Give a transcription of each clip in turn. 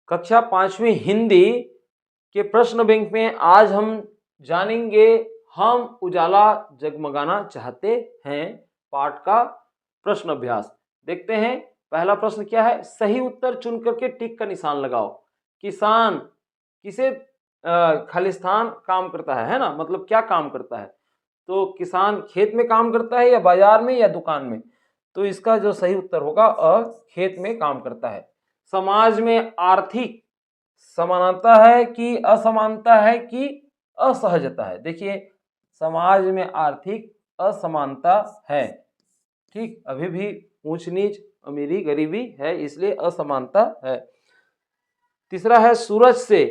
कक्षा 5वीं हिंदी के प्रश्न बैंक में आज हम जानेंगे हम उजाला जगमगाना चाहते हैं पाठ का प्रश्न अभ्यास। देखते हैं पहला प्रश्न क्या है। सही उत्तर चुन करके टिक का निशान लगाओ। किसान किसे खालिस्तान काम करता है ना, मतलब क्या काम करता है। तो किसान खेत में काम करता है या बाजार में या दुकान में। तो इसका जो सही उत्तर होगा खेत में काम करता है। समाज में आर्थिक समानता है कि असमानता है कि असहजता है। देखिए समाज में आर्थिक असमानता है, ठीक, अभी भी ऊंच नीच अमीरी गरीबी है, इसलिए असमानता है। तीसरा है सूरज से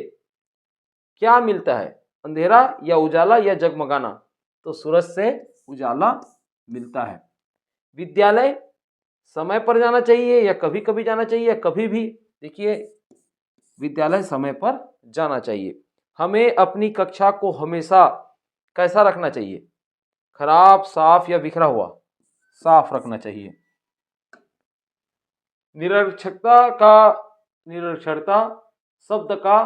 क्या मिलता है, अंधेरा या उजाला या जगमगाना। तो सूरज से उजाला मिलता है। विद्यालय समय पर जाना चाहिए या कभी कभी जाना चाहिए या कभी भी। देखिए विद्यालय समय पर जाना चाहिए। हमें अपनी कक्षा को हमेशा कैसा रखना चाहिए, खराब, साफ या बिखरा हुआ। साफ रखना चाहिए। निरक्षरता शब्द का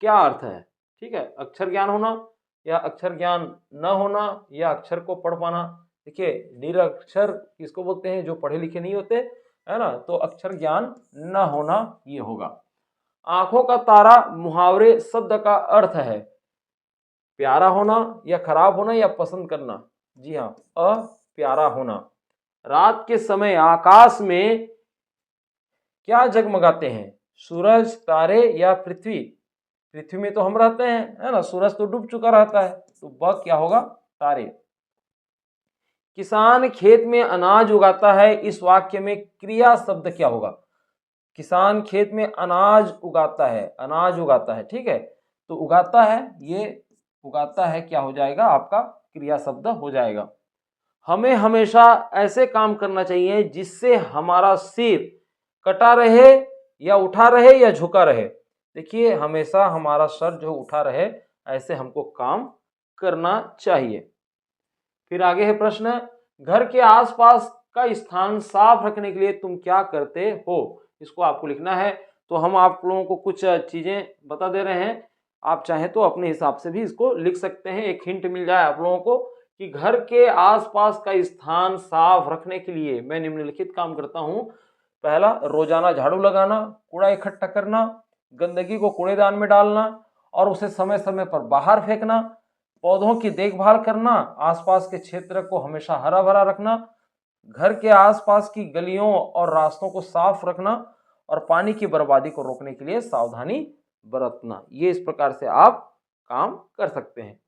क्या अर्थ है, ठीक है, अक्षर ज्ञान होना या अक्षर ज्ञान न होना या अक्षर को पढ़ पाना। देखिए निरक्षर किसको बोलते हैं, जो पढ़े लिखे नहीं होते है ना, तो अक्षर ज्ञान न होना ये होगा। आंखों का तारा मुहावरे शब्द का अर्थ है प्यारा होना या खराब होना या पसंद करना। जी हाँ, अप्यारा होना। रात के समय आकाश में क्या जगमगाते हैं, सूरज, तारे या पृथ्वी। पृथ्वी में तो हम रहते हैं है ना, सूरज तो डूब चुका रहता है, तो वह क्या होगा, तारे। किसान खेत में अनाज उगाता है, इस वाक्य में क्रिया शब्द क्या होगा। किसान खेत में अनाज उगाता है, अनाज उगाता है, ठीक है, तो उगाता है, ये उगाता है क्या हो जाएगा आपका, क्रिया शब्द हो जाएगा। हमें हमेशा ऐसे काम करना चाहिए जिससे हमारा सिर कटा रहे या उठा रहे या झुका रहे। देखिए हमेशा हमारा सर जो उठा रहे, ऐसे हमको काम करना चाहिए। फिर आगे है प्रश्न, घर के आसपास का स्थान साफ रखने के लिए तुम क्या करते हो। इसको आपको लिखना है। तो हम आप लोगों को कुछ चीजें बता दे रहे हैं, आप चाहें तो अपने हिसाब से भी इसको लिख सकते हैं। एक हिंट मिल जाए आप लोगों को कि घर के आसपास का स्थान साफ रखने के लिए मैं निम्नलिखित काम करता हूं। पहला, रोजाना झाड़ू लगाना, कूड़ा इकट्ठा करना, गंदगी को कूड़ेदान में डालना और उसे समय समय पर बाहर फेंकना, पौधों की देखभाल करना, आसपास के क्षेत्र को हमेशा हरा भरा रखना, घर के आसपास की गलियों और रास्तों को साफ रखना और पानी की बर्बादी को रोकने के लिए सावधानी बरतना। ये इस प्रकार से आप काम कर सकते हैं।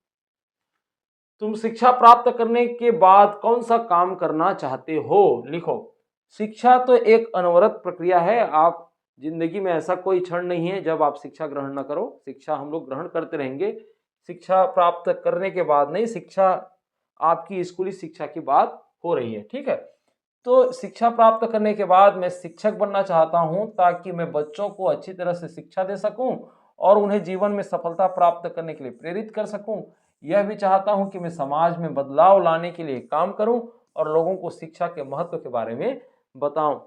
तुम शिक्षा प्राप्त करने के बाद कौन सा काम करना चाहते हो, लिखो। शिक्षा तो एक अनवरत प्रक्रिया है। आप जिंदगी में ऐसा कोई क्षण नहीं है जब आप शिक्षा ग्रहण न करो। शिक्षा हम लोग ग्रहण करते रहेंगे। शिक्षा प्राप्त करने के बाद नहीं, शिक्षा आपकी स्कूली शिक्षा की बात हो रही है, ठीक है। तो शिक्षा प्राप्त करने के बाद मैं शिक्षक बनना चाहता हूं ताकि मैं बच्चों को अच्छी तरह से शिक्षा दे सकूं और उन्हें जीवन में सफलता प्राप्त करने के लिए प्रेरित कर सकूं। यह भी चाहता हूं कि मैं समाज में बदलाव लाने के लिए काम करूं और लोगों को शिक्षा के महत्व के बारे में बताऊं।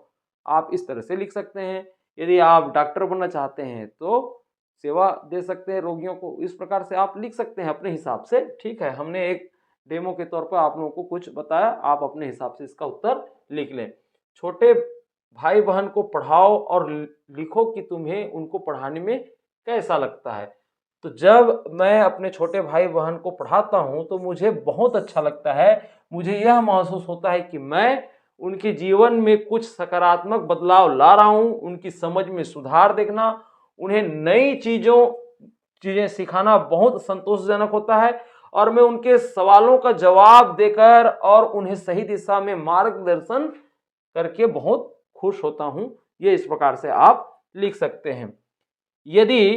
आप इस तरह से लिख सकते हैं। यदि आप डॉक्टर बनना चाहते हैं तो सेवा दे सकते हैं रोगियों को। इस प्रकार से आप लिख सकते हैं अपने हिसाब से, ठीक है। हमने एक डेमो के तौर पर आप लोगों को कुछ बताया, आप अपने हिसाब से इसका उत्तर लिख लें। छोटे भाई बहन को पढ़ाओ और लिखो कि तुम्हें उनको पढ़ाने में कैसा लगता है। तो जब मैं अपने छोटे भाई बहन को पढ़ाता हूं तो मुझे बहुत अच्छा लगता है। मुझे यह महसूस होता है कि मैं उनके जीवन में कुछ सकारात्मक बदलाव ला रहा हूं। उनकी समझ में सुधार देखना, उन्हें नई चीजें सिखाना बहुत संतोषजनक होता है और मैं उनके सवालों का जवाब देकर और उन्हें सही दिशा में मार्गदर्शन करके बहुत खुश होता हूं। ये इस प्रकार से आप लिख सकते हैं। यदि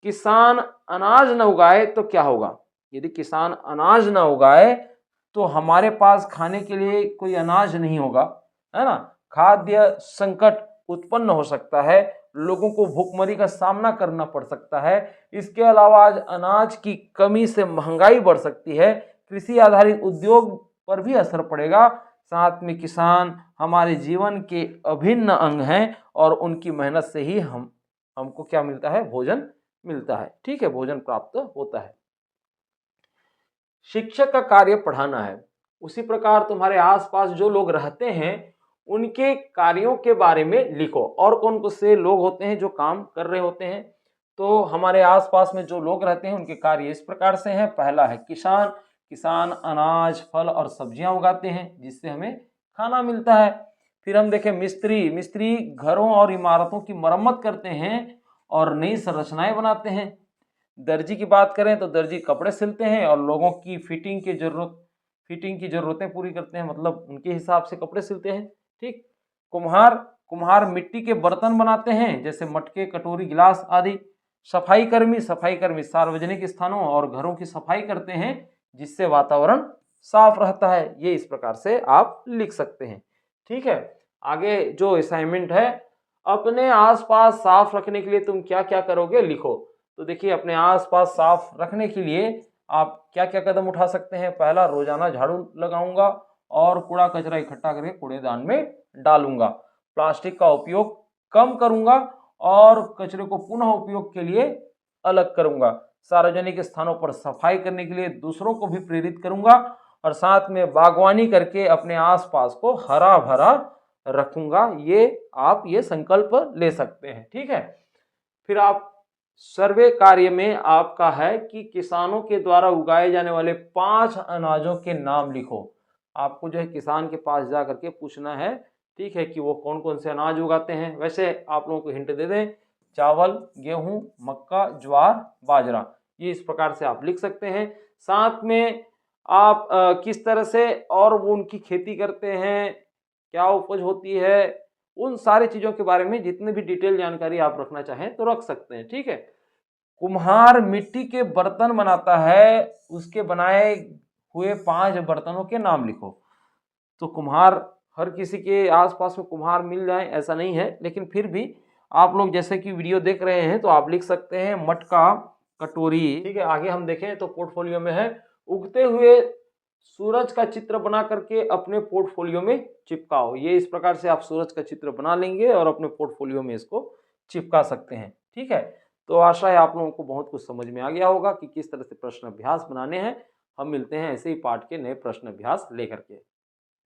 किसान अनाज न उगाए तो क्या होगा। यदि किसान अनाज न उगाए तो हमारे पास खाने के लिए कोई अनाज नहीं होगा, है ना। खाद्य संकट उत्पन्न हो सकता है, लोगों को भूखमरी का सामना करना पड़ सकता है। इसके अलावा आज अनाज की कमी से महंगाई बढ़ सकती है, कृषि आधारित उद्योग पर भी असर पड़ेगा। साथ में किसान हमारे जीवन के अभिन्न अंग हैं और उनकी मेहनत से ही हम हमको क्या मिलता है, भोजन मिलता है। ठीक है, भोजन प्राप्त होता है। शिक्षक का कार्य पढ़ाना है, उसी प्रकार तुम्हारे आसपास जो लोग रहते हैं उनके कार्यों के बारे में लिखो। और कौन कौन से लोग होते हैं जो काम कर रहे होते हैं, तो हमारे आसपास में जो लोग रहते हैं उनके कार्य इस प्रकार से हैं। पहला है किसान, किसान अनाज, फल और सब्जियां उगाते हैं जिससे हमें खाना मिलता है। फिर हम देखें मिस्त्री, मिस्त्री घरों और इमारतों की मरम्मत करते हैं और नई संरचनाएं बनाते हैं। दर्जी की बात करें तो दर्जी कपड़े सिलते हैं और लोगों की फिटिंग की जरूरतें पूरी करते हैं, मतलब उनके हिसाब से कपड़े सिलते हैं। ठीक। कुम्हार, कुम्हार मिट्टी के बर्तन बनाते हैं जैसे मटके, कटोरी, गिलास आदि। सफाई कर्मी, सफाई कर्मी सार्वजनिक स्थानों और घरों की सफाई करते हैं जिससे वातावरण साफ रहता है। ये इस प्रकार से आप लिख सकते हैं। ठीक है, आगे जो असाइनमेंट है, अपने आसपास साफ रखने के लिए तुम क्या क्या करोगे लिखो। तो देखिए, अपने आसपास साफ रखने के लिए आप क्या क्या कदम उठा सकते हैं। पहला, रोजाना झाड़ू लगाऊंगा और कूड़ा कचरा इकट्ठा करके कूड़ेदान में डालूंगा। प्लास्टिक का उपयोग कम करूंगा और कचरे को पुनः उपयोग के लिए अलग करूंगा। सार्वजनिक स्थानों पर सफाई करने के लिए दूसरों को भी प्रेरित करूंगा और साथ में बागवानी करके अपने आसपास को हरा भरा रखूंगा। ये आप ये संकल्प ले सकते हैं। ठीक है, फिर आप सर्वे कार्य में आपका है कि किसानों के द्वारा उगाए जाने वाले 5 अनाजों के नाम लिखो। आपको जो है किसान के पास जा करके पूछना है, ठीक है, कि वो कौन कौन से अनाज उगाते हैं। वैसे आप लोगों को हिंट दे दें, चावल, गेहूं, मक्का, ज्वार, बाजरा, ये इस प्रकार से आप लिख सकते हैं। साथ में आप किस तरह से और वो उनकी खेती करते हैं, क्या उपज होती है, उन सारी चीज़ों के बारे में जितने भी डिटेल जानकारी आप रखना चाहें तो रख सकते हैं। ठीक है। कुम्हार मिट्टी के बर्तन बनाता है, उसके बनाए हुए 5 बर्तनों के नाम लिखो। तो कुम्हार, हर किसी के आसपास में कुम्हार मिल जाए ऐसा नहीं है, लेकिन फिर भी आप लोग जैसे कि वीडियो देख रहे हैं तो आप लिख सकते हैं मटका, कटोरी। ठीक है, आगे हम देखें तो पोर्टफोलियो में है उगते हुए सूरज का चित्र बना करके अपने पोर्टफोलियो में चिपकाओ। ये इस प्रकार से आप सूरज का चित्र बना लेंगे और अपने पोर्टफोलियो में इसको चिपका सकते हैं। ठीक है, तो आशा है आप लोगों को बहुत कुछ समझ में आ गया होगा कि किस तरह से प्रश्न अभ्यास बनाने हैं। हम मिलते हैं ऐसे ही पाठ के नए प्रश्न अभ्यास लेकर के।